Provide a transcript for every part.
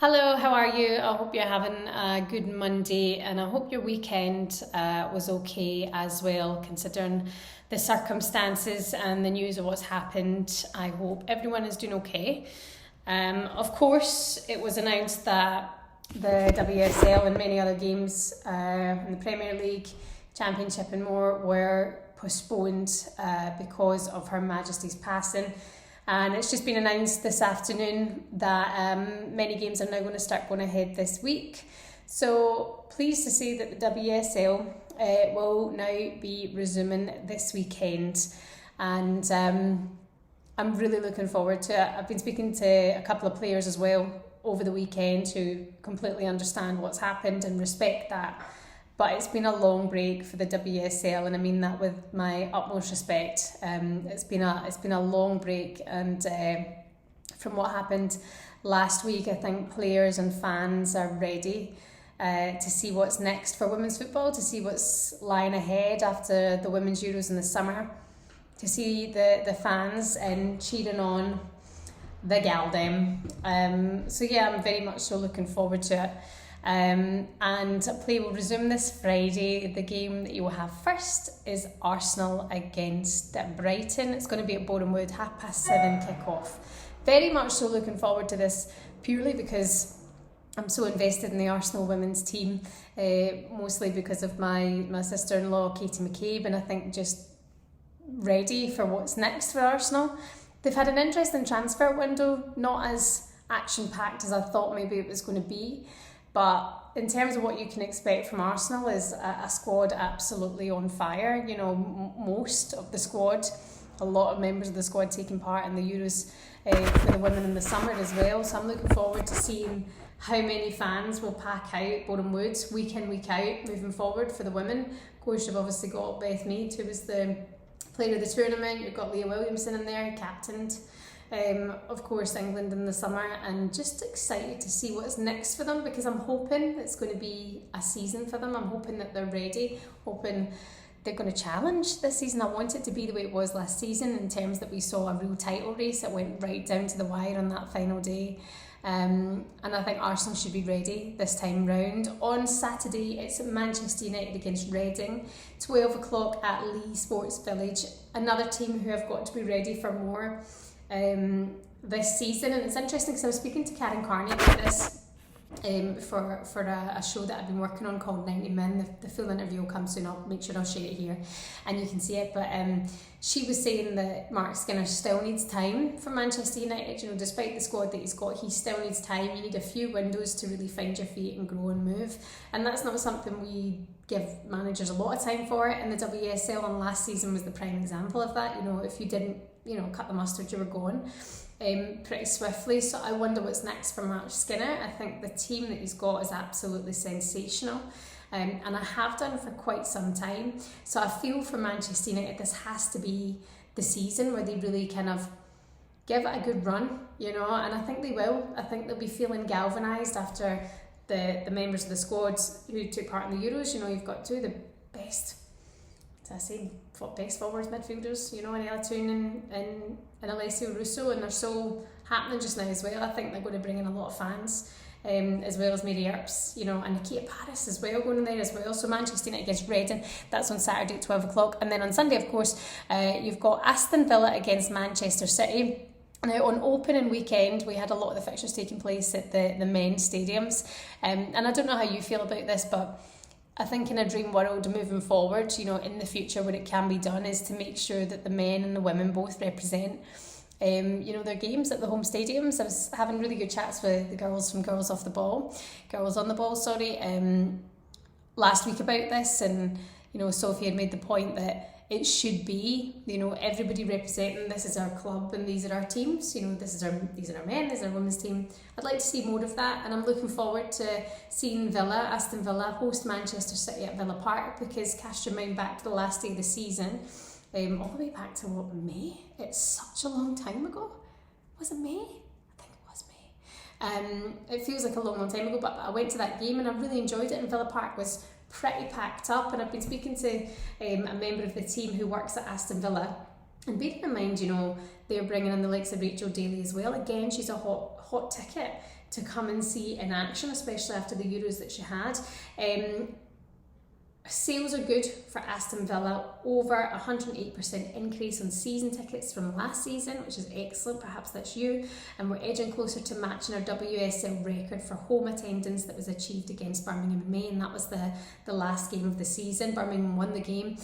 Hello, how are you? I hope you're having a good Monday and I hope your weekend was okay as well, considering the circumstances and the news of what's happened. I hope everyone is doing okay. Of course, it was announced that the WSL and many other games in the Premier League, Championship and more were postponed because of Her Majesty's passing. And it's just been announced this afternoon that many games are now going to start going ahead this week. So pleased to say that the WSL will now be resuming this weekend. And I'm really looking forward to it. I've been speaking to a couple of players as well over the weekend who completely understand what's happened and respect that. But it's been a long break for the WSL, and I mean that with my utmost respect. It's been a long break, and from what happened last week, I think players and fans are ready to see what's next for women's football, to see what's lying ahead after the Women's Euros in the summer, to see the fans and cheering on the Galdem. So yeah, I'm very much so looking forward to it. And play will resume this Friday. The game that you will have first is Arsenal against Brighton. It's going to be at Bournemouth, 7:30 kick-off. Very much so looking forward to this, purely because I'm so invested in the Arsenal women's team, mostly because of my sister-in-law, Katie McCabe, and I think just ready for what's next for Arsenal. They've had an interesting transfer window, not as action-packed as I thought maybe it was going to be. But in terms of what you can expect from Arsenal is a squad absolutely on fire. You know, most of the squad, a lot of members of the squad taking part in the Euros for the women in the summer as well. So I'm looking forward to seeing how many fans will pack out Boreham Wood week in, week out moving forward for the women. Of course, you've obviously got Beth Mead, who was the player of the tournament. You've got Leah Williamson in there, captained. Of course, England in the summer, and just excited to see what's next for them, because I'm hoping it's going to be a season for them. I'm hoping that they're ready, hoping they're going to challenge this season. I want it to be the way it was last season, in terms that we saw a real title race that went right down to the wire on that final day. And I think Arsenal should be ready this time round. On Saturday, it's Manchester United against Reading, 12 o'clock at Lee Sports Village. Another team who have got to be ready for more this season. And it's interesting because I was speaking to Karen Carney about this for a show that I've been working on called 90 Men. The full interview will come soon. I'll make sure I'll share it here and you can see it. But she was saying that Mark Skinner still needs time for Manchester United. You know, despite the squad that he's got, he still needs time. You need a few windows to really find your feet and grow and move. And that's not something we give managers a lot of time for in the WSL, and last season was the prime example of that. You know, if you didn't, cut the mustard, you were gone pretty swiftly. So I wonder what's next for Mark Skinner. I think the team that he's got is absolutely sensational, and I have done for quite some time. So I feel for Manchester United, this has to be the season where they really kind of give it a good run, and I think they will. I think they'll be feeling galvanised after the members of the squads who took part in the Euros. You've got two of the best, best forwards, midfielders, in Ella Toon and Alessio Russo, and they're so happening just now as well. I think they're going to bring in a lot of fans, as well as Mary Earps, and Nikita Paris as well going in there as well. So Manchester United against Reading, that's on Saturday at 12 o'clock. And then on Sunday, of course, you've got Aston Villa against Manchester City. Now, on opening weekend, we had a lot of the fixtures taking place at the men's stadiums. And I don't know how you feel about this, but I think in a dream world moving forward, in the future, what it can be done is to make sure that the men and the women both represent, their games at the home stadiums. I was having really good chats with the girls from Girls on the Ball, last week about this, and, Sophie had made the point that it should be, everybody representing, this is our club and these are our teams, these are our men, this is our women's team. I'd like to see more of that, and I'm looking forward to seeing Aston Villa host Manchester City at Villa Park, because cast your mind back to the last day of the season, all the way back to May? It's such a long time ago. Was it May? I think it was May. It feels like a long time ago, but I went to that game and I really enjoyed it, and Villa Park was pretty packed up. And I've been speaking to a member of the team who works at Aston Villa, And bearing in mind, you know, they're bringing in the likes of Rachel Daly as well. Again, she's a hot ticket to come and see in action, especially after the Euros that she had. Sales are good for Aston Villa, over 108% increase on season tickets from last season, which is excellent. Perhaps that's you. And we're edging closer to matching our WSL record for home attendance that was achieved against Birmingham in May, and that was the last game of the season. Birmingham won the game,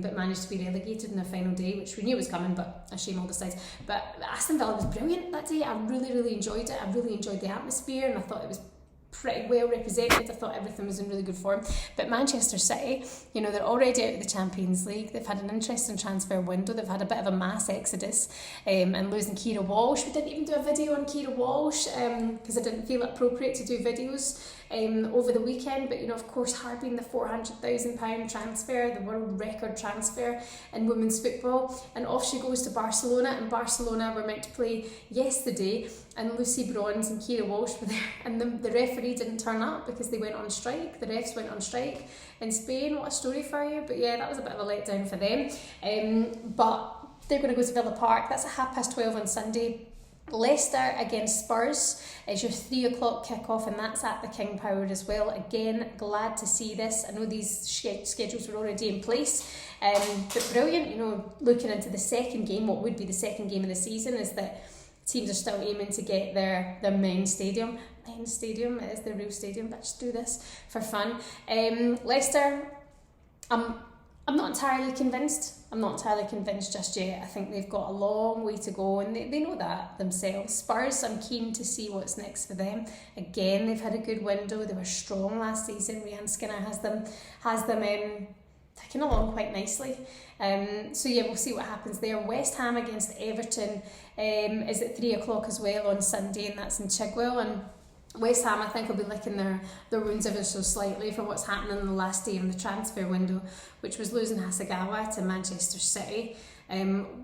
but managed to be relegated in the final day, which we knew was coming, but a shame all besides. But Aston Villa was brilliant that day. I really enjoyed it. I really enjoyed the atmosphere, and I thought it was pretty well represented. I thought everything was in really good form. But Manchester City, you know, they're already out of the Champions League. They've had an interesting transfer window. They've had a bit of a mass exodus, and losing Keira Walsh. We didn't even do a video on Keira Walsh because I didn't feel it appropriate to do videos over the weekend. But, you know, of course, her being the £400,000 transfer, the world record transfer in women's football, and off she goes to Barcelona. And Barcelona were meant to play yesterday, and Lucy Bronze and Keira Walsh were there, and the referee didn't turn up because they went on strike. The refs went on strike in Spain. What a story for you. But yeah, that was a bit of a letdown for them. But they're going to go to Villa Park. That's at 12:30 on Sunday. Leicester against Spurs is your 3 o'clock kickoff, and that's at the King Power as well. Again, glad to see this. I know these schedules were already in place, but brilliant. You know, looking into the second game, what would be the second game of the season, is that teams are still aiming to get their men's stadium. Men's stadium, it is the real stadium, but just do this for fun. Leicester, I'm not entirely convinced. I'm not entirely convinced just yet. I think they've got a long way to go, and they know that themselves. Spurs, I'm keen to see what's next for them. Again, they've had a good window. They were strong last season. Rhian Skinner has them ticking along quite nicely. So yeah, we'll see what happens there. West Ham against Everton is at 3 o'clock as well on Sunday, and that's in Chigwell. And West Ham, I think, will be licking their wounds ever so slightly for what's happening in the last day of the transfer window, which was losing Hasegawa to Manchester City.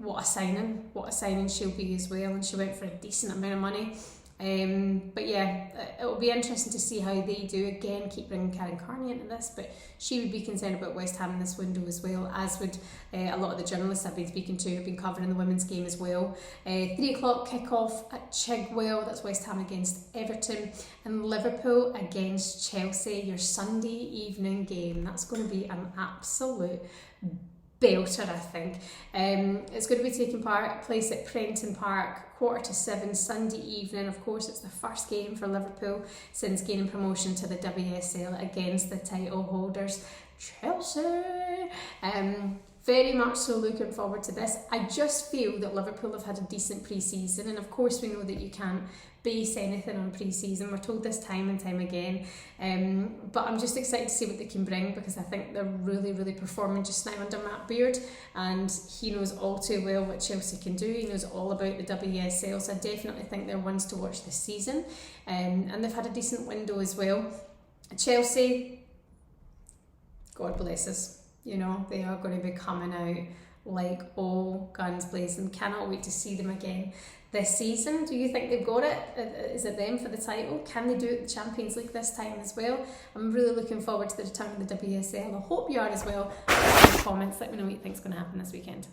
What a signing she'll be as well, and she went for a decent amount of money. But yeah, it will be interesting to see how they do. Again, keep bringing Karen Carney into this, but she would be concerned about West Ham in this window as well, as would a lot of the journalists I've been speaking to who've been covering the women's game as well. 3 o'clock kick-off at Chigwell, that's West Ham against Everton, and Liverpool against Chelsea, your Sunday evening game. That's going to be an absolute belter, I think. It's going to be taking place at Prenton Park, 7:15 Sunday evening. Of course, it's the first game for Liverpool since gaining promotion to the WSL against the title holders, Chelsea. Very much so looking forward to this. I just feel that Liverpool have had a decent pre-season, and of course we know that you can't base anything on pre-season. We're told this time and time again, but I'm just excited to see what they can bring, because I think they're really performing just now under Matt Beard, and he knows all too well what Chelsea can do. He knows all about the WSL, so I definitely think they're ones to watch this season, and they've had a decent window as well. Chelsea, God bless us. You know, they are going to be coming out like all guns blazing. Cannot wait to see them again this season. Do you think they've got it? Is it them for the title? Can they do it in the Champions League this time as well? I'm really looking forward to the return of the WSL. I hope you are as well. In the comments, let me know what you think is going to happen this weekend.